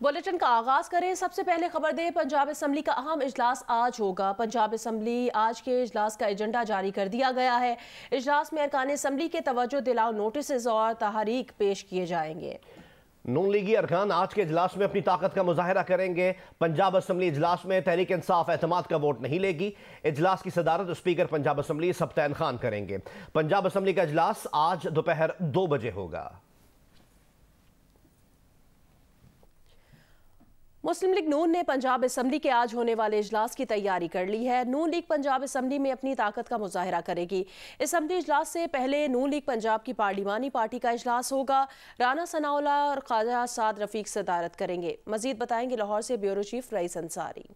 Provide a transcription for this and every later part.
Bulletin का आगाज करें। सबसे पहले खबर दें, पंजाब असम्बली का अहम इजलास आज होगा। पंजाब असम्बली आज के इजलास का एजेंडा जारी कर दिया गया है। इजलास में अरकान असम्बली के तवज्जो दिलाओ नोटिस और तहरीक पेश किए जाएंगे। नून लीगी अरकान आज के इजलास में अपनी ताकत का मुजाहरा करेंगे। पंजाब असम्बली इजलास में तहरीक इंसाफ एतमाद का वोट नहीं लेगी। इजलास की सदारत स्पीकर पंजाब असम्बली सब्तैन खान करेंगे। पंजाब असम्बली का इजलास आज दोपहर 2 बजे होगा। मुस्लिम लीग नून ने पंजाब असम्बली के आज होने वाले इजलास की तैयारी कर ली है। नून लीग पंजाब असम्बली में अपनी ताकत का मुजाहरा करेगी। असम्बली इजलास से पहले नून लीग पंजाब की पार्लिमानी पार्टी का इजलास होगा। राना सनाउल्लाह और ख्वाजा साद रफीक सदारत करेंगे। मजीद बताएंगे लाहौर से ब्यूरो चीफ रईस अंसारी।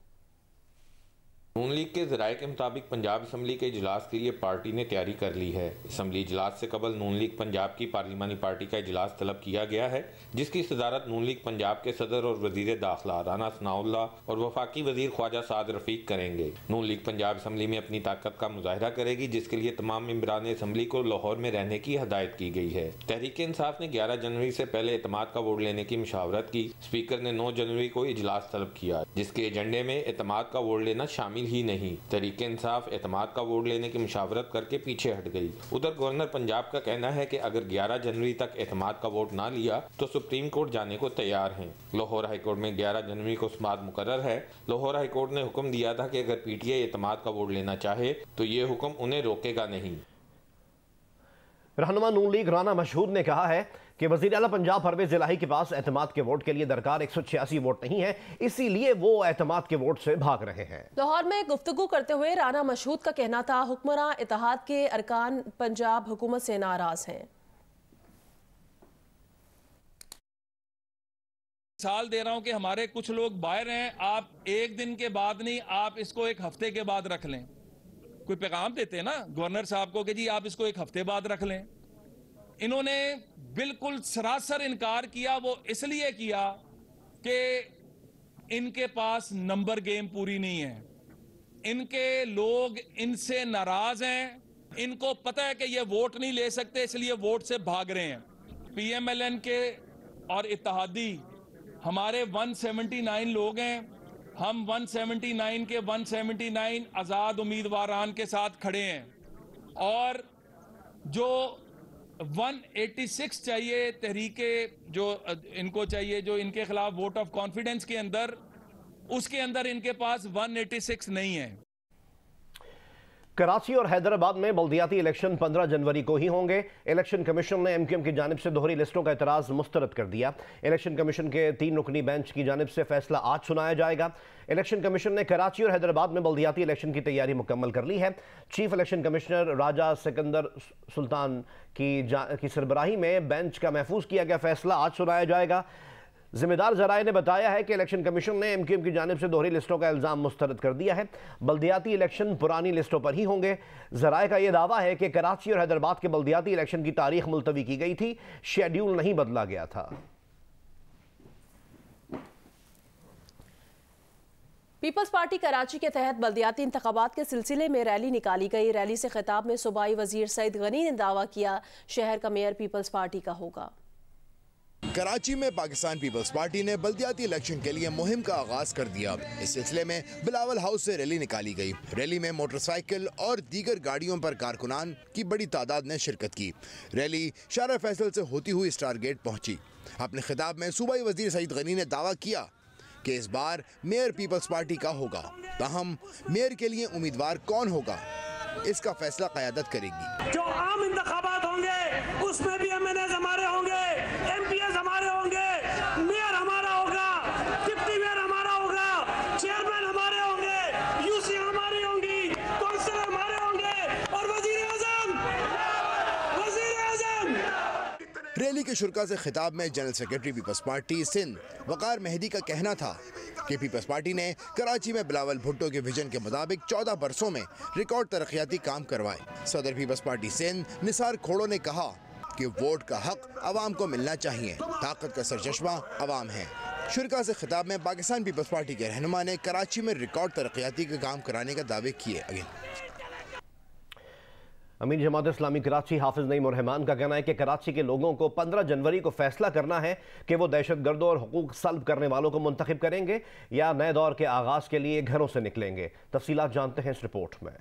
नून लीग के ज़राए के मुताबिक पंजाब असम्बली के इजलास के लिए पार्टी ने तैयारी कर ली है। असम्बली इजलास से कबल नून लीग पंजाब की पार्लिमानी पार्टी का इजलास तलब किया गया है, जिसकी सदारत नून लीग पंजाब के सदर और वजीर दाखिला राना सनाउल्लाह और वफाकी वजीर ख्वाजा साद रफीक करेंगे। नून लीग पंजाब असम्बली में अपनी ताकत का मुजाहरा करेगी, जिसके लिए तमाम मेंबरान असम्बली को लाहौर में रहने की हदायत की गई है। तहरीक इंसाफ ने 11 जनवरी से पहले एतमाद का वोट लेने की मशावरत की। स्पीकर ने 9 जनवरी को इजलास तलब किया, जिसके एजेंडे में एतमाद का वोट लेना शामिल ही नहीं। तहरीक इंसाफ एतमाद का वोट लेने की मुशावरत करके पीछे हट गई। उधर गवर्नर पंजाब का कहना है कि अगर 11 जनवरी तक एतमाद का वोट ना लिया तो सुप्रीम कोर्ट जाने को तैयार हैं। लाहौर हाईकोर्ट में 11 जनवरी को समाअत मुकर्रर है। लाहौर हाईकोर्ट ने हुक्म दिया था कि अगर पीटीआई एतमाद का वोट लेना चाहे तो ये हुक्म उन्हें रोकेगा नहीं। रहनुमा नून लीग राना मशहूद ने कहा है कि वज़ीर आला पंजाब परवेज़ इलाही के पास एतमाद के वोट के लिए दरकार 186 वोट नहीं है, इसीलिए वो एतमाद के वोट से भाग रहे हैं। लाहौर में गुफ्तगू करते हुए राना मशहूद का कहना था, हुक्मरान इत्तेहाद के अरकान पंजाब हुकूमत से नाराज हैं। साल दे रहा हूं कि हमारे कुछ लोग बाहर हैं, आप एक दिन के बाद नहीं, आप इसको एक हफ्ते के बाद रख लें। कोई पैगाम देते हैं ना गवर्नर साहब को कि जी आप इसको एक हफ्ते बाद रख लें। इन्होंने बिल्कुल सरासर इनकार किया। वो इसलिए किया कि इनके पास नंबर गेम पूरी नहीं है, इनके लोग इनसे नाराज हैं, इनको पता है कि ये वोट नहीं ले सकते, इसलिए वोट से भाग रहे हैं। पीएमएलएन के और इत्तेहादी हमारे 179 लोग हैं। हम 179 के 179 आजाद उम्मीदवारान के साथ खड़े हैं और जो 186 चाहिए तहरीके जो इनको चाहिए, जो इनके खिलाफ वोट ऑफ कॉन्फिडेंस के अंदर, उसके अंदर इनके पास 186 नहीं है। कराची और हैदराबाद में बल्दियाती इलेक्शन 15 जनवरी को ही होंगे। इलेक्शन कमीशन ने एमक्यूएम की जानिब से दोहरी लिस्टों का एतराज मुस्तरद कर दिया। इलेक्शन कमीशन के 3 रुकनी बेंच की जानिब से फैसला आज सुनाया जाएगा। इलेक्शन कमीशन ने कराची और हैदराबाद में बल्दियाती इलेक्शन की तैयारी मुकम्मल कर ली है। चीफ इलेक्शन कमिश्नर राजा सिकंदर सुल्तान की सरबराही में बेंच का महफूज किया गया फैसला आज सुनाया जाएगा। जिम्मेदार जराए ने बताया है कि इलेक्शन कमीशन ने एमक्यूएम की जानिब से दोहरी लिस्टों का इल्ज़ाम मुस्तरद कर दिया है। बल्दियाती इलेक्शन पुरानी लिस्टों पर ही होंगे। जराए का यह दावा है कि कराची और हैदराबाद के बल्दियाती इलेक्शन की तारीख मुलतवी की गई थी, शेड्यूल नहीं बदला गया था। पीपल्स पार्टी कराची के तहत बल्दियाती इंतखाबात के सिलसिले में रैली निकाली गई। रैली से खिताब में सूबाई वजीर सईद गनी ने दावा किया, शहर का मेयर पीपल्स पार्टी का होगा। कराची में पाकिस्तान पीपल्स पार्टी ने बल्दियाती इलेक्शन के लिए मुहिम का आगाज कर दिया। इस सिलसिले में बिलावल हाउस से रैली निकाली गई। रैली में मोटरसाइकिल और दीगर गाड़ियों पर कारकुनान की बड़ी तादाद ने शिरकत की। रैली शारा फैसल से होती हुई स्टार गेट पहुंची। अपने खिताब में सूबाई वजीर सईद गनी ने दावा किया कि इस बार मेयर पीपल्स पार्टी का होगा। ताहम मेयर के लिए उम्मीदवार कौन होगा, इसका फैसला क़यादत करेगी। जो आम इंतखाबात होंगे उसमें भी एमएनएस हमारे होंगे, एमपीएस हमारे होंगे, मेयर हमारा होगा, डिप्टी मेयर हमारा होगा, चेयरमैन हमारे होंगे, यूसी हमारी होंगी, काउंसिलर हमारे होंगे और वजीर आजम। रैली के शुरका से खिताब में general secretary peoples party Sindh Waqar Mehdi का कहना था कि पीपल्स पार्टी ने कराची में बिलावल भुट्टो के विजन के मुताबिक 14 बरसों में रिकॉर्ड तरक्याती काम करवाए। सदर पीपल्स पार्टी सिंध निसार खोड़ो ने कहा कि वोट का हक अवाम को मिलना चाहिए, ताकत का सरचश्मा अवाम है। शुरका से खिताब में पाकिस्तान पीपल्स पार्टी के रहनुमा ने कराची में रिकॉर्ड तरक्याती के काम कराने का दावे किए। अमीर जमात इस्लामी कराची हाफिज नईम उर रहमान का कहना है कि कराची के लोगों को 15 जनवरी को फैसला करना है कि वो दहशतगर्दों और हुकूक सल्ब करने वालों को मुंतखब करेंगे या नए दौर के आगाज के लिए घरों से निकलेंगे। तफसीलात जानते हैं इस रिपोर्ट में।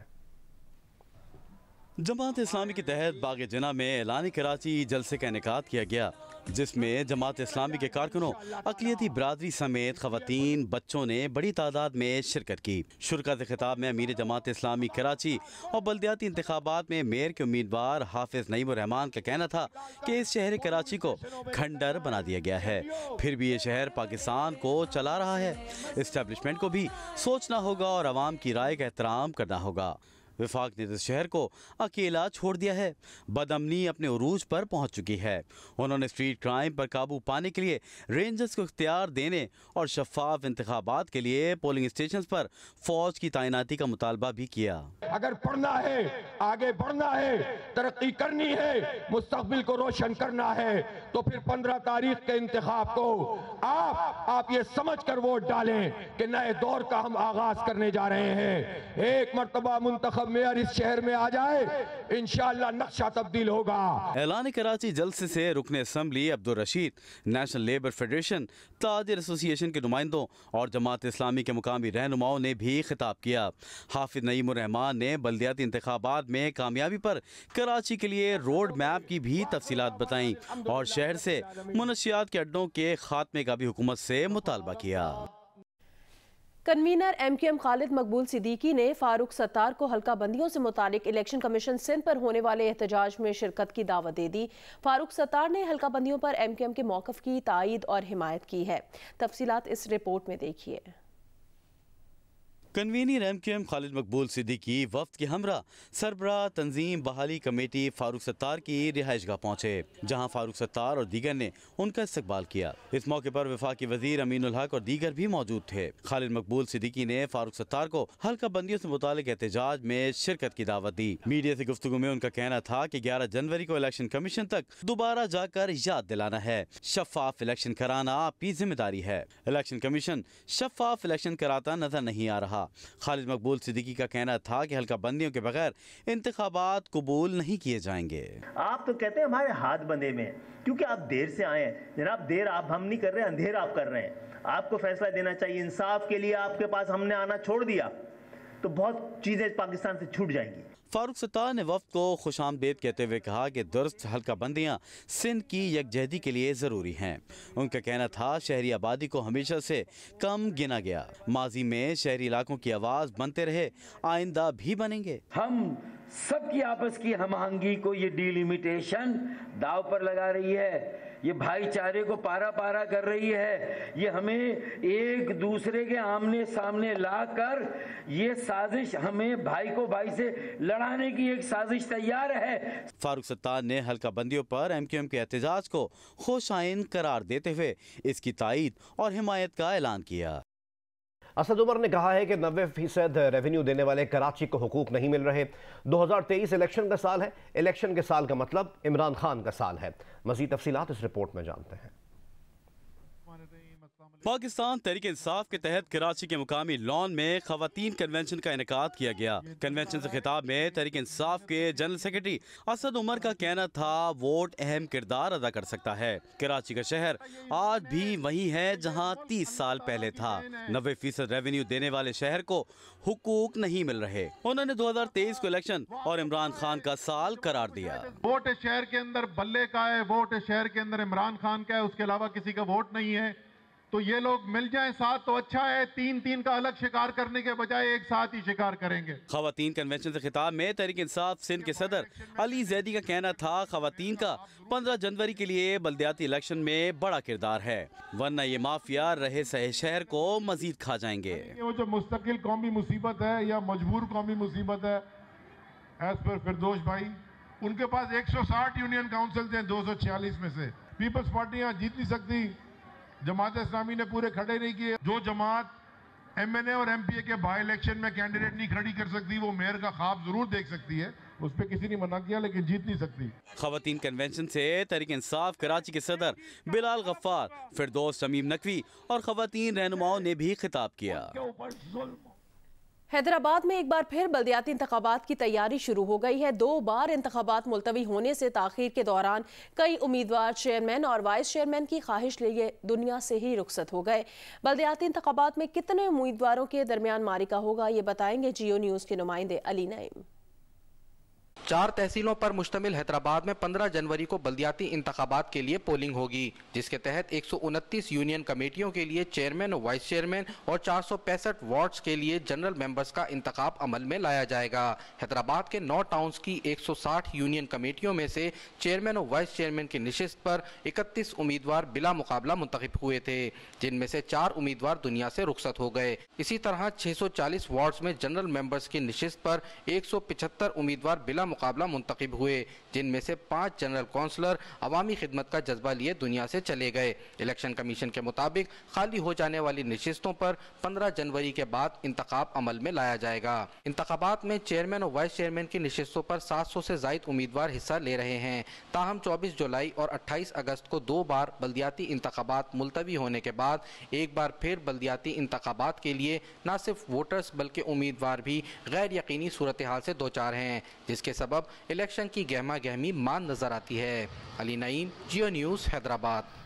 जमात इस्लामी के तहत बाग जिना में ऐलान कराची जलसे का इनेकाद किया गया, जिसमें जमात इस्लामी के कारकुनों, अक़लियती बरादरी समेत ख़वातीन, बच्चों ने बड़ी तादाद में शिरकत की। शुरका से खिताब में अमीर जमात इस्लामी कराची और बल्दियाती इंतखाबात में मेयर के उम्मीदवार हाफिज नईम उर रहमान का कहना था कि इस शहर कराची को खंडर बना दिया गया है, फिर भी ये शहर पाकिस्तान को चला रहा है। इस्टेब्लिशमेंट को भी सोचना होगा और आवाम की राय का एहतराम करना होगा। विफाक ने इस शहर को अकेला छोड़ दिया है। बदअमनी अपने उरूज पर पहुंच चुकी है। उन्होंने स्ट्रीट क्राइम पर काबू पाने के लिए रेंजर्स को इख्तियार देने और शफाफ इंतखाबात के लिए पोलिंग स्टेशन पर फौज की तैनाती का मुतालबा भी किया। अगर पढ़ना है, आगे बढ़ना है, तरक्की करनी है, मुस्तकबिल को रोशन करना है, तो फिर 15 तारीख के इंतखाब को आप ये समझ कर वोट डालें कि नए दौर का हम आगाज करने जा रहे हैं। एक मर्तबा मुंतखब मेयर इस शहर में आ जाए, इंशाअल्लाह नक्शा तब्दील होगा। ऐलान कराची जलसे से रुकने assembly Abdul Rashid, national labour federation, ताजिर एसोसिएशन के नुमाइंदों और जमात इस्लामी के मुकामी रहनुमाओं ने भी खिताब किया। हाफिज नईम उर रहमान ने बल्दियाती इंतखाबात में कामयाबी पर कराची के लिए रोड मैप की भी तफसीलात बताई और शहर से मुनशियात के अड्डों के खात्मे का भी हुकूमत से मुतालबा किया। कन्वीनर MQM खालिद मकबूल सिद्दीकी ने फारूक सत्तार को हल्का बंदियों से मुतालिक इलेक्शन कमीशन सिंध पर होने वाले एहतजाज में शिरकत की दावत दे दी। फारूक सत्तार ने हल्का बंदियों पर MQM के मौक़िफ़ की तायीद और हिमायत की है। तफसीलात इस रिपोर्ट में देखिए। कन्वीनर MQM खालिद मकबूल सिद्दीकी वफ्द के हमरा सरबरा तंजीम बहाली कमेटी फारूक सत्तार की रिहाइशगाह पहुँचे, जहाँ फारूक सत्तार और दीगर ने उनका इस्तकबाल किया। इस मौके पर वफाकी वजीर अमीनुल हक और दीगर भी मौजूद थे। खालिद मकबूल सिद्दीकी ने फारूक सत्तार को हल्का बंदियों से मुतालिक एहतजाज में शिरकत की दावत दी। मीडिया से गुफ्तगू में उनका कहना था कि 11 जनवरी को इलेक्शन कमीशन तक दोबारा जाकर याद दिलाना है, शफाफ इलेक्शन कराना आपकी जिम्मेदारी है। इलेक्शन कमीशन शफाफ इलेक्शन कराता नजर नहीं आ रहा। खालिद मकबूल सिद्दीकी का कहना था कि हल्का बंदियों के बगैर इंतखाबात कबूल नहीं किए जाएंगे। आप तो कहते हैं हमारे हाथ बंधे में, क्योंकि आप देर से आए हैं। जनाब, देर आप हम नहीं कर रहे, अंधेर आप कर रहे हैं। आपको फैसला देना चाहिए। इंसाफ के लिए आपके पास हमने आना छोड़ दिया तो बहुत चीजें पाकिस्तान से छूट जाएंगी। फारूक सत्तार ने वफ्द को खुशामदीद कहते हुए कहा कि दुरुस्त हल्का बंदियाँ सिंध की यकजहती के लिए ज़रूरी हैं। उनका कहना था शहरी आबादी को हमेशा से कम गिना गया। माजी में शहरी इलाकों की आवाज़ बनते रहे, आइंदा भी बनेंगे। हम सबकी आपस की हमआहंगी को ये डिलिमिटेशन दाव पर लगा रही है, ये भाईचारे को पारा पारा कर रही है, ये हमें एक दूसरे के आमने सामने लाकर ये साजिश, हमें भाई को भाई से लड़ाने की एक साजिश तैयार है। फारूक सत्तार ने हल्का बंदियों पर MQM के एहतजाज को खुशाइन करार देते हुए इसकी तायीद और हिमायत का ऐलान किया। असद उमर ने कहा है कि 90% रेवेन्यू देने वाले कराची को हुकूक नहीं मिल रहे। 2023 इलेक्शन का साल है। इलेक्शन के साल का मतलब इमरान खान का साल है। मज़ीद तफसीलात इस रिपोर्ट में जानते हैं। पाकिस्तान तहरीक इंसाफ के तहत कराची के मुकामी लॉन में खवातीन कन्वेंशन का इनेकाद किया गया। कन्वेंशन से खिताब में तहरीक इंसाफ के जनरल सेक्रेटरी असद उमर का कहना था वोट अहम किरदार अदा कर सकता है। कराची का शहर आज भी वही है जहां 30 साल पहले था। 90% रेवेन्यू देने वाले शहर को हुकूक नहीं मिल रहे। उन्होंने 2023 को इलेक्शन और इमरान खान का साल करार दिया। वोट शहर के अंदर बल्ले का है, वोट शहर के अंदर इमरान खान का है, उसके अलावा किसी का वोट नहीं है। तो ये लोग मिल जाएं साथ तो अच्छा है। तीन का अलग शिकार करने के बजाय एक साथ ही शिकार करेंगे। खवातीन कन्वेंशन से खिताब में तहरीक इंसाफ सिंध के सदर अली जैदी का कहना था खवातीन का 15 जनवरी के लिए बल्दियाती इलेक्शन में बड़ा किरदार है, वरना ये माफिया रहे सहे शहर को मजीद खा जाएंगे। वो जो मुस्तकिल कौमी मुसीबत है या मजबूर कौमी मुसीबत है, एज पर फिरदौस भाई, उनके पास 160 यूनियन काउंसिल हैं 246 में से। पीपल्स पार्टी यहाँ जीत नहीं सकती। जमात इस्लामी ने पूरे खड़े नहीं किए। जो जमात MNA और MPA के बाई इलेक्शन में कैंडिडेट नहीं खड़ी कर सकती, वो मेयर का ख्वाब जरूर देख सकती है। उस पर किसी ने मना किया, लेकिन जीत नहीं सकती। खवातीन कन्वेंशन से तहरीक इंसाफ कराची के सदर बिलाल गफ्फार, फिरदौस शमीम नकवी और खवातीन रहनुमाओं ने भी खिताब किया। हैदराबाद में एक बार फिर बल्दियाती इंतखाबात की तैयारी शुरू हो गई है। 2 बार इंतखाबात मुलतवी होने से ताखीर के दौरान कई उम्मीदवार चेयरमैन और वाइस चेयरमैन की ख्वाहिश लिए दुनिया से ही रुखसत हो गए। बल्दियाती इंतखाबात में कितने उम्मीदवारों के दरमियान मारिका होगा, ये बताएंगे जियो न्यूज़ के नुमाइंदे अली नईम। 4 तहसीलों पर मुश्तमिल हैदराबाद में 15 जनवरी को बल्दियाती इंतखाबात के लिए पोलिंग होगी, जिसके तहत 129 यूनियन कमेटियों के लिए चेयरमैन और वाइस चेयरमैन और 465 वार्ड्स के लिए जनरल मेंबर्स का इंतखाब अमल में लाया जाएगा। हैदराबाद के 9 टाउन्स की 160 यूनियन कमेटियों में से चेयरमैन और वाइस चेयरमैन की निशिस्त पर 31 उम्मीदवार बिला मुकाबला मुंतखब हुए थे, जिनमें से 4 उम्मीदवार दुनिया से रुखसत हो गए। इसी तरह 640 वार्ड्स में जनरल मेंबर्स की निशिस्त पर 175 उम्मीदवार बिला मुकाबला मुंतखब हुए, जिनमें से 5 जनरल काउंसलर अवामी खिदमत का जज्बा लिए दुनिया से चले गए। इलेक्शन कमीशन के मुताबिक खाली हो जाने वाली निशिस्तों पर 15 जनवरी के बाद इंतखाब अमल में लाया जाएगा। इंतखाबात में चेयरमैन और वाइस चेयरमैन की निशिस्तों पर 700 से जायद उम्मीदवार हिस्सा ले रहे हैं। ताहम 24 जुलाई और 28 अगस्त को 2 बार बल्दियाती इंतखाबात मुलतवी होने के बाद एक बार फिर बल्दियाती इंतखाबात के लिए न सिर्फ वोटर्स बल्कि उम्मीदवार भी गैर यकीनी सूरत हाल से दो चार हैं, जिसके सबब इलेक्शन की गहमा गहमी मान नजर आती है। अली नईम, जियो न्यूज़, हैदराबाद।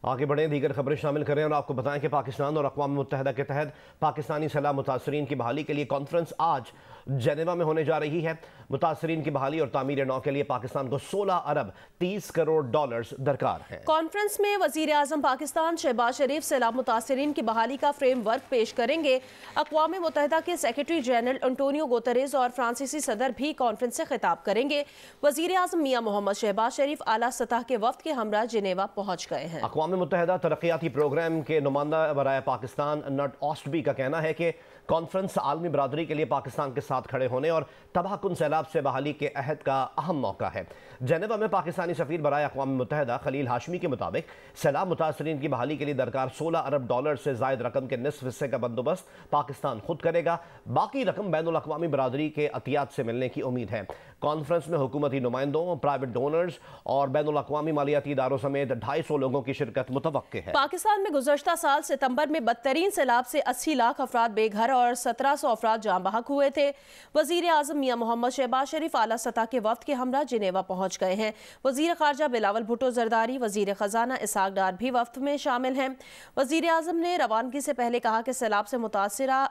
आगे बढ़े, दीगर खबरें शामिल करें और आपको बताएं कि पाकिस्तान और अक़वाम मुत्तहिदा के तहत पाकिस्तानी सैलाब मुतासरीन की बहाली के लिए कॉन्फ्रेंस आज जेनेवा में होने जा रही है। मुतासरीन की बहाली और तामीर नौ के लिए पाकिस्तान को 16 अरब 30 करोड़ डॉलर्स दरकार है। कॉन्फ्रेंस में वजीर आजम पाकिस्तान शहबाज शरीफ सैलाब मुतासरीन की बहाली का फ्रेमवर्क पेश करेंगे। अक़वाम मुत्तहिदा के सेक्रेटरी जनरल एंटोनियो गुतेरेस और फ्रांसीसी सदर भी कॉन्फ्रेंस से खिताब करेंगे। वजीर आजम मियां मोहम्मद शहबाज शरीफ आला सतह के वफ्द के हमरा जिनेवा पहुँच गए हैं। अक़वाम मुत्तहिदा तरक्याती प्रोग्राम के नुमाइंदा बराए पाकिस्तान नट ऑस्टबी का कहना है कि कॉन्फ्रेंस आलमी बरादरी के लिए पाकिस्तान के साथ खड़े होने और तबाहकुन सैलाब से बहाली के अहद का अहम मौका है। जेनेवा में पाकिस्तानी सफीर बराए अक़वाम मुत्तहिदा खलील हाशमी के मुताबिक सैलाब मुतासरीन की बहाली के लिए दरकार 16 अरब डॉलर से जायद रकम के निस्फ हिस्से का बंदोबस्त पाकिस्तान खुद करेगा। बाकी रकम बैनुल अक़वामी बरादरी के अतियात से मिलने की उम्मीद है। कॉन्फ्रेंस में हुकूमती नुमाइंदों, प्राइवेट डोनर्स और बैनुल अक़वामी मालियाती इदारों समेत 250 लोगों की शिरकत मुतवक्के है। पाकिस्तान में गुज़श्ता साल सितंबर में बदतरीन सैलाब से 80 लाख अफराद बेघर और 1700 अफराद जाँ बहक हुए थे। वजीर आजम मियां मोहम्मद शहबाज शरीफ आला सतह के वफ्द के हमरा जिनेवा पहुँच गए हैं। वजीर खारजा बिलावल भुट्टो जरदारी, वजीर खजाना इसहाक डार भी वफ्द में शामिल हैं। वजीर आजम ने रवानगी से पहले कहा कि सैलाब से मुतासिरा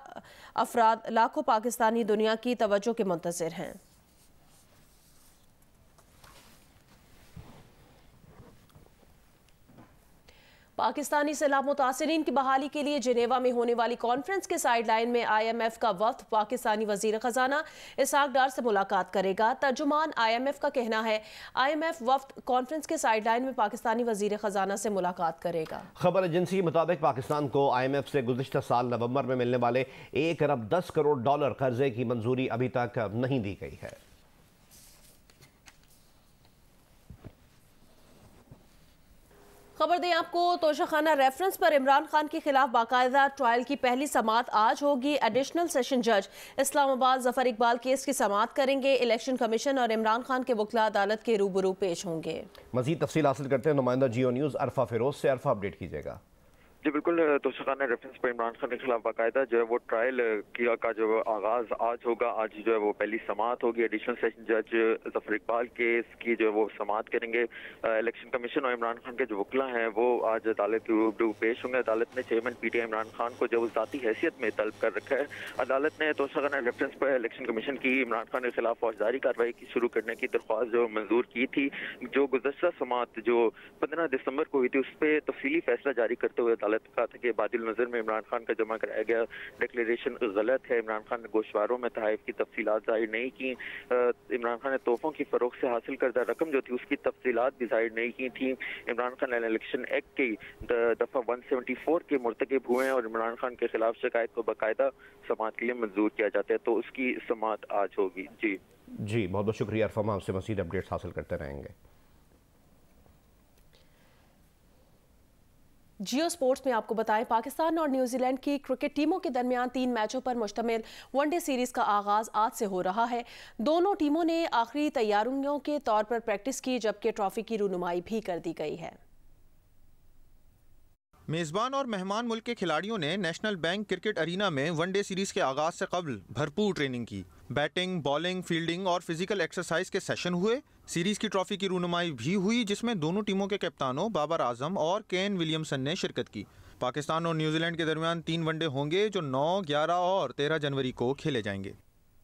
अफराद लाखों पाकिस्तानी दुनिया की तवज्जो के मुंतज़िर हैं। पाकिस्तानी सैलाब मुतासरीन की बहाली के लिए जिनेवा में होने वाली कॉन्फ्रेंस के साइडलाइन में IMF का वफ्द पाकिस्तानी वजीर खजाना इसहाक डार से मुलाकात करेगा। तर्जुमान IMF का कहना है IMF वफ्द कॉन्फ्रेंस के साइडलाइन में पाकिस्तानी वजीर खजाना से मुलाकात करेगा। खबर एजेंसी के मुताबिक पाकिस्तान को IMF से गुज़िश्ता साल नवंबर में मिलने वाले 1 अरब 10 करोड़ डॉलर कर्जे की मंजूरी अभी तक नहीं दी गई है। खबर दें आपको, तोशाखाना रेफरेंस पर इमरान खान के खिलाफ बाकायदा ट्रायल की पहली समाअत आज होगी। एडिशनल सेशन जज इस्लामाबाद जफर इकबाल केस की समाअत करेंगे। इलेक्शन कमीशन और इमरान खान के वकला अदालत के रूबरू पेश होंगे। मजीद तफसील हासिल करते हैं नुमाइंदा जियो न्यूज़ अरफा फिरोज से। अरफा, अपडेट कीजिएगा। जी बिल्कुल, तोशाखाना रेफरेंस पर इमरान खान के खिलाफ बाकायदा जो है वो ट्रायल का जो आगाज आज होगा। आज जो है वो पहली समाअत होगी। एडिशनल सेशन जज जफर इकबाल केस की जो है वो समाअत करेंगे। इलेक्शन कमीशन और इमरान खान के जो वकला हैं वो आज अदालत के रूबरू पेश होंगे। अदालत ने चेयरमैन PTI इमरान खान को जो ज़ाती हैसियत में तलब कर रखा है। अदालत ने तोशाखाना रेफरेंस पर इलेक्शन कमीशन की इमरान खान के खिलाफ फौजदारी कार्रवाई की शुरू करने की दरख्वास्त जो मंजूर की थी। जो गुज़श्ता समाअत जो 15 दिसंबर को हुई थी उस पर तफसीली फैसला जारी करते हुए कहा था कि बादिल नजर में इमरान खान का जमा कराया गया डिक्लेरेशन गलत है। इमरान खान ने गोशवारों में तहफ़ की तफसीलात जाहिर नहीं की। इमरान खान ने तोहफों की फरोख्त से हासिल करदा रकम जो थी उसकी तफसीलात भी जाहिर नहीं की थी। इमरान खान इलेक्शन एक्ट की दफ़ा 174 के मुर्तकिब हुए हैं और इमरान खान के खिलाफ शिकायत को बाकायदा समाअत के लिए मंजूर किया जाता है, तो उसकी समाअत आज होगी। जी बहुत बहुत शुक्रिया अरफा, आपसे मज़ीद अपडेट्स हासिल करते रहेंगे। जियो स्पोर्ट्स में आपको बताएं, पाकिस्तान और न्यूजीलैंड की क्रिकेट टीमों के दरमियान 3 मैचों पर मुश्तमिल वनडे सीरीज का आगाज आज से हो रहा है। दोनों टीमों ने आखिरी तैयारियों के तौर पर प्रैक्टिस की, जबकि ट्रॉफी की रूनुमाई भी कर दी गई है। मेज़बान और मेहमान मुल्क के खिलाड़ियों ने नेशनल बैंक क्रिकेट अरीना में वनडे सीरीज के आगाज से कबल भरपूर ट्रेनिंग की। बैटिंग, बॉलिंग, फील्डिंग और फिजिकल एक्सरसाइज के सेशन हुए। सीरीज की ट्रॉफी की रूनुमाई भी हुई, जिसमें दोनों टीमों के कप्तानों बाबर आजम और केन विलियमसन ने शिरकत की। पाकिस्तान और न्यूजीलैंड के दरमियान 3 वनडे होंगे जो 9, 11 और 13 जनवरी को खेले जाएंगे।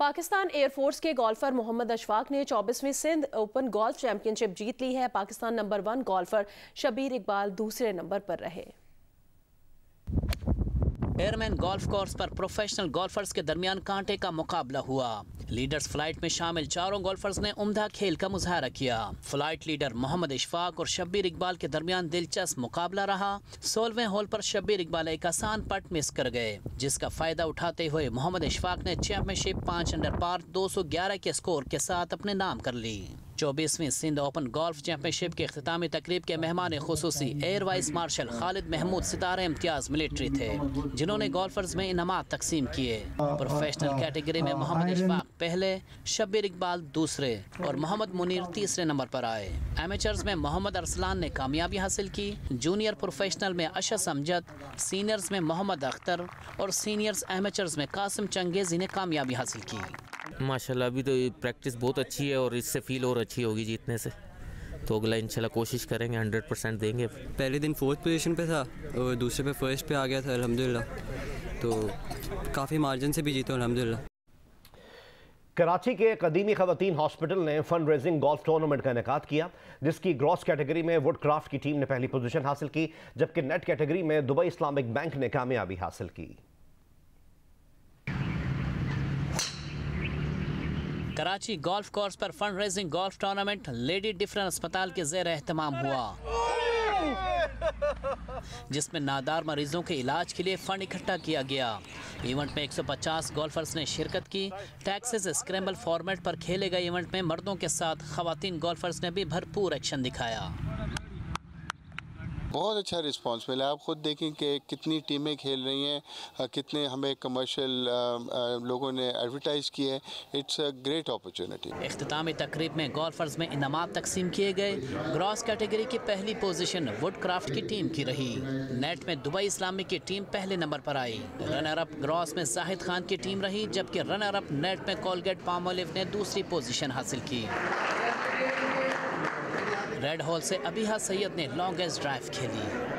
पाकिस्तान एयरफोर्स के गोल्फर मोहम्मद अशफाक ने 24वीं सिंध ओपन गोल्फ चैंपियनशिप जीत ली है। पाकिस्तान नंबर 1 गोल्फर शब्बीर इकबाल दूसरे नंबर पर रहे। एयरमैन गोल्फ कोर्स पर प्रोफेशनल गोल्फर्स के दरमियान कांटे का मुकाबला हुआ। लीडर्स फ्लाइट में शामिल चारों गोल्फर्स ने उम्दा खेल का मुजाहरा किया। फ्लाइट लीडर मोहम्मद इशफाक और शब्बीर इकबाल के दरमियान दिलचस्प मुकाबला रहा। 16वें होल पर शब्बीर इकबाल एक आसान पट मिस कर गए, जिसका फायदा उठाते हुए मोहम्मद इशफाक ने चैंपियनशिप 5 अंडर पार 211 के स्कोर के साथ अपने नाम कर ली। 24वीं सिंध ओपन गोल्फ चैंपियनशिप के इख्तितामी तकरीब के मेहमान खुसूसी air vice marshal Khalid Mahmood सितारे इम्तियाज मिलिट्री थे, जिन्होंने गोल्फर्स में इनामात तकसीम किए। प्रोफेशनल कैटेगरी में मोहम्मद इशफाक पहले, शब्बीर इकबाल दूसरे और मोहम्मद मुनीर तीसरे नंबर पर आए। एमेचर्स में मोहम्मद अरसलान ने कामयाबी हासिल की। जूनियर प्रोफेशनल में अशस अमजद, सीनियर्स में मोहम्मद अख्तर और सीनियर्स एमेचर्स में कासिम चंगेजी ने कामयाबी हासिल की। माशाल्लाह अभी तो प्रैक्टिस बहुत अच्छी है और इससे फील और अच्छी होगी जीतने से, तो अगला इंशाल्लाह कोशिश करेंगे, 100% देंगे। पहले दिन 4th पोजीशन पे था और दूसरे पे 1st पे आ गया था अल्हम्दुलिल्लाह, तो काफ़ी मार्जिन से भी जीता अल्हम्दुलिल्लाह। कराची के कदीमी खवातीन हॉस्पिटल ने फंड रेजिंग गोल्फ टूर्नामेंट का इनेकाद किया, जिसकी ग्रॉस कैटेगरी में वुडक्राफ्ट की टीम ने पहली पोजीशन हासिल की, जबकि नेट कैटेगरी में दुबई इस्लामिक बैंक ने कामयाबी हासिल की। कराची गोल्फ कोर्स पर fund raising golf tournament lady different अस्पताल के ज़ेर एहतमाम हुआ, जिसमें नादार मरीजों के इलाज के लिए फंड इकट्ठा किया गया। इवेंट में 150 गोल्फर्स ने शिरकत की। टैक्सेस स्क्रैम्बल फॉर्मेट पर खेले गए इवेंट में मर्दों के साथ खवातीन गोल्फर्स ने भी भरपूर एक्शन दिखाया। बहुत अच्छा रिस्पांस मिला। आप खुद देखें कि कितनी टीमें खेल रही हैं, कितने हमें कमर्शियल लोगों ने एडवर्टाइज किए हैं। It's a great opportunity. इख्तितामी तकरीब में गोल्फर्स में इनामात तकसीम किए गए। ग्रॉस कैटेगरी की पहली पोजीशन वुडक्राफ्ट की टीम की रही। नेट में दुबई इस्लामिक की टीम पहले नंबर पर आई। रनर अप ग्रॉस में जाहिद खान की टीम रही, जबकि रनर अप नेट में कोलगेट पामोलिव ने दूसरी पोजीशन हासिल की। रेड हॉल से अबीहा सैयद ने लॉन्गेस्ट ड्राइव खेली।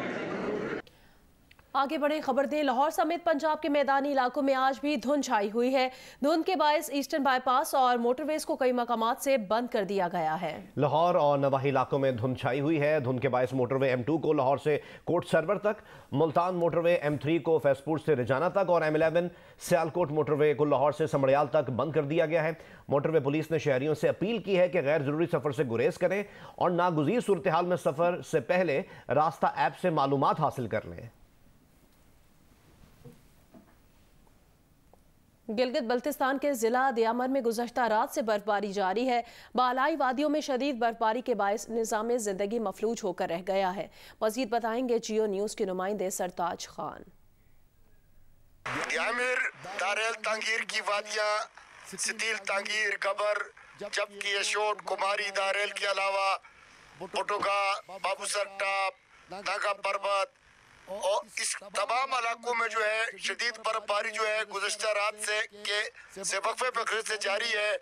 आगे बढ़े खबर दें। लाहौर समेत पंजाब के मैदानी इलाकों में आज भी धुंध छाई हुई है। धुंध के बायस ईस्टर्न बाईपास और मोटरवेज को कई मकामात से बंद कर दिया गया है। लाहौर और नवाही इलाकों में धुंध छाई हुई है। धुंध के बायस मोटरवे M2 को लाहौर से कोट सरवर तक, मुल्तान मोटरवे M3 को फैजपुर से रिजाना तक और M11 सियालकोट मोटरवे को लाहौर से समड़ियाल तक बंद कर दिया गया है। मोटरवे पुलिस ने शहरियों से अपील की है कि गैर जरूरी सफर से गुरेज करें और नागुज़ीर सूरत हाल में सफर से पहले रास्ता ऐप से मालूमात हासिल कर लें। गिलगित बल्तिस्तान के जिला दियामर में गुज़श्ता रात से बर्फबारी जारी है। बालाई वादियों में शदीद बर्फबारी के बायस निज़ाम जिंदगी मफलूज होकर रह गया है। मज़ीद बताएंगे जियो न्यूज़ के नुमाइंदे सरताज खान। दियामर, दारेल तांगीर की वादियाँ, सितील तांगीर, गबर, जबकि यशोट, कुमारी, दारेल के अलावा पुटुगा, बाबूसर टाप, नागा पर्वत और इस तमाम इलाकों में जो है शदीद बर्फबारी जो है गुज़श्ता रात से वक्फे वक्फे से जारी है।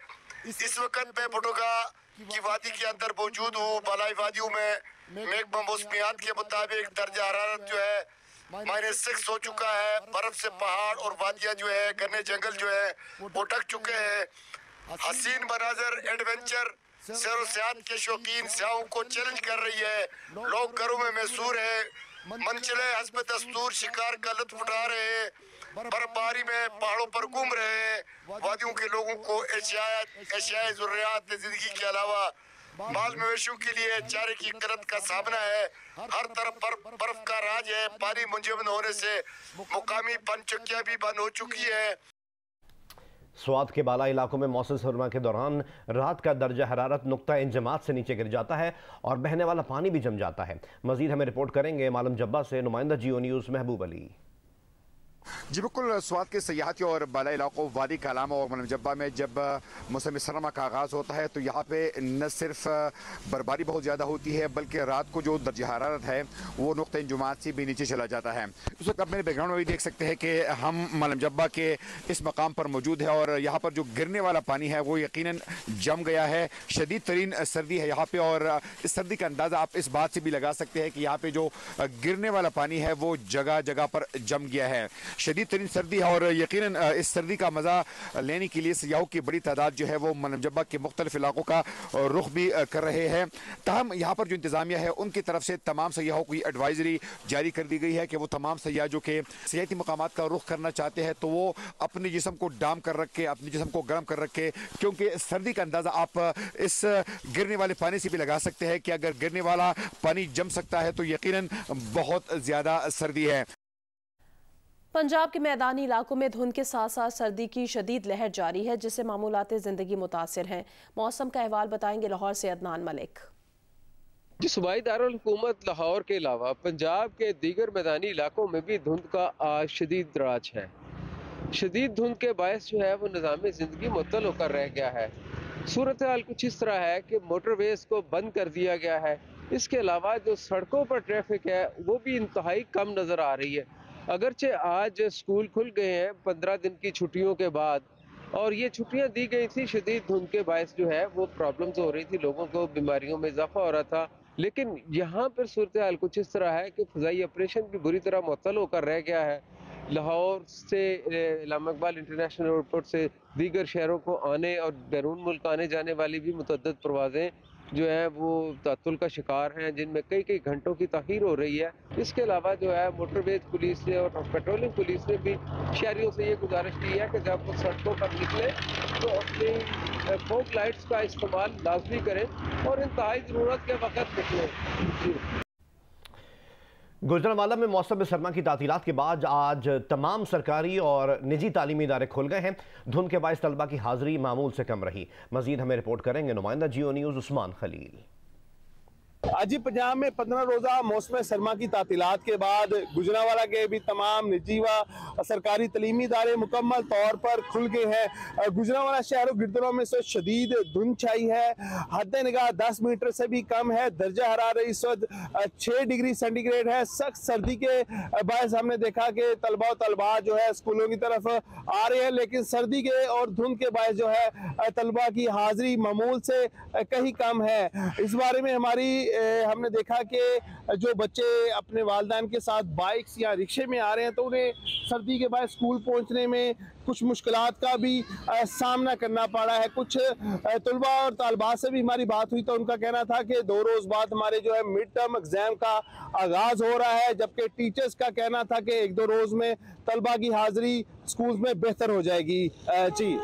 इस वक्त मैं पुटुगा की वादी के अंदर मौजूद हूँ। बालाई वादियों में महकमा मौसमियात के मुताबिक दर्जा हरारत जो है -6 हो चुका है। बर्फ से पहाड़ और वादियाँ जो है, घने जंगल जो है वो ढक चुके हैं। हसीन मनाजर एडवेंचर सैर सियाहत के शौकीन सयाहों को चैलेंज कर रही है। लोग घरों में मैसूर है, मनचले हस्ब दस्तूर शिकार का लुत्फ उठा रहे हैं, बर्फबारी में पहाड़ों पर घूम रहे हैं। वादियों के लोगों को एशियाई ज़रूरियात ज़िंदगी के अलावा माल मवेशियों के लिए चारे की किल्लत का सामना है। हर तरफ बर्फ का राज है। पानी मुंजमद होने से मुकामी पनचक्कियाँ भी बंद हो चुकी है। स्वात के बाला इलाकों में मौसम सरमा के दौरान रात का दर्जा हरारत नुक्ता इंजमात से नीचे गिर जाता है और बहने वाला पानी भी जम जाता है। मजीद हमें रिपोर्ट करेंगे मालम जब्बा से नुमाइंदा जियो न्यूज़ महबूब अली। जी बिल्कुल, स्वात के सयाहती और बाला इलाकों वादी कालामा और मनमजब्बा में जब मौसम सरमा का आगाज़ होता है तो यहाँ पे न सिर्फ बर्फबारी बहुत ज़्यादा होती है बल्कि रात को जो दर्जा हरारत है वो नुक़्ता इंजुमात से भी नीचे चला जाता है। उस वक्त आप मेरे बैकग्राउंड में भी देख सकते हैं कि हम मनमजब्बा के इस मकाम पर मौजूद है और यहाँ पर जो गिरने वाला पानी है वो यकीनन जम गया है। शदीद तरीन सर्दी है यहाँ पर और इस सर्दी का अंदाज़ा आप इस बात से भी लगा सकते हैं कि यहाँ पर जो गिरने वाला पानी है वो जगह जगह पर जम गया है। शदीद तरीन सर्दी है और यकीनन इस सर्दी का मज़ा लेने के लिए सयाहों की बड़ी तादाद जो है वो मनमजब्बा के मुख्तलिफ इलाकों का रुख भी कर रहे हैं। ताहम यहाँ पर जो इंतज़ामिया है उनकी तरफ से तमाम सयाहों को एडवाइजरी जारी कर दी गई है कि वो तमाम सयाह जो कि सियाहती मकामात का रुख करना चाहते हैं तो वो अपने जिस्म को डाम कर रखे, अपने जिस्म को गर्म कर रखे, क्योंकि सर्दी का अंदाज़ा आप इस गिरने वाले पानी से भी लगा सकते हैं कि अगर गिरने वाला पानी जम सकता है तो यकीनन बहुत ज़्यादा सर्दी है। पंजाब के मैदानी इलाकों में धुंध के साथ साथ सर्दी की शदीद लहर जारी है जिससे मामूलात ज़िंदगी मुतासिर हैं। मौसम का अहवाल बताएंगे लाहौर से अदनान मलिक। जी, सूबाई दारुल हुकूमत लाहौर के अलावा पंजाब के दीगर मैदानी इलाकों में भी धुंध का आज शदीद राज है। शदीद धुंध के बायस जो है वो निज़ाम ज़िंदगी मुअत्तल होकर रह गया है। सूरत हाल कुछ इस तरह है कि मोटरवेज को बंद कर दिया गया है। इसके अलावा जो सड़कों पर ट्रैफिक है वो भी इंतहाई कम नज़र आ रही है। अगरचे आज स्कूल खुल गए हैं 15 दिन की छुट्टियों के बाद और ये छुट्टियां दी गई थी, शदीद धुंध के बायस जो है वो प्रॉब्लम्स हो रही थी, लोगों को बीमारियों में इजाफा हो रहा था। लेकिन यहाँ पर सूरत हाल कुछ इस तरह है कि फ़ज़ाई ऑपरेशन भी बुरी तरह मुअत्तल होकर रह गया है। लाहौर से इलामा इकबाल इंटरनेशनल एयरपोर्ट से दीगर शहरों को आने और बैरून मुल्क आने जाने वाली भी मुतअद्दिद परवाज़ें जो है वो तातुल का शिकार हैं, जिनमें कई कई घंटों की ताख़ीर हो रही है। इसके अलावा जो है मोटरवेज पुलिस ने और पेट्रोलिंग पुलिस ने भी शहरियों से ये गुजारिश की है कि जब वो सड़कों पर निकले तो अपनी फोक लाइट्स का इस्तेमाल लाजमी करें और इंतहाई ज़रूरत के वक़्त निकलें। गुजरांवाला में मौसम सरमा की तातीलात के बाद आज तमाम सरकारी और निजी तालीमी इदारे खुल गए हैं। धुंध के बायस तलबा की हाजिरी मामूल से कम रही। मजीद हमें रिपोर्ट करेंगे नुमाइंदा जियो न्यूज़ उस्मान खलील। आज पंजाब में 15 रोज़ा मौसम सरमा की तातीलात के बाद गुजरांवाला के भी तमाम निजी व सरकारी तलीमी इदारे मुकम्मल तौर पर खुल गए हैं। गुजरांवाला शहर और गिरदरों में से शदीद धुंध छाई है। हद निगाह 10 मीटर से भी कम है। दर्जा हरारत इस वक्त 6 डिग्री सेंटीग्रेड है। सख्त सर्दी के बायस हमने देखा कि तलबा और तलबा जो है स्कूलों की तरफ आ रहे हैं, लेकिन सर्दी के और धुंध के बायस जो है तलबा की हाजिरी मामूल से कहीं कम है। इस बारे में हमने देखा कि जो बच्चे अपने वालिदैन के साथ बाइक्स या रिक्शे में आ रहे हैं तो उन्हें सर्दी के बाद स्कूल पहुंचने में कुछ मुश्किलात का भी सामना करना पड़ा है। कुछ तलबा और तालिबात से भी हमारी बात हुई तो उनका कहना था कि 2 रोज़ बाद हमारे जो है मिड टर्म एग्जाम का आगाज़ हो रहा है, जबकि टीचर्स का कहना था कि 1-2 रोज़ में तलबा की हाजिरी स्कूल में बेहतर हो जाएगी। जी।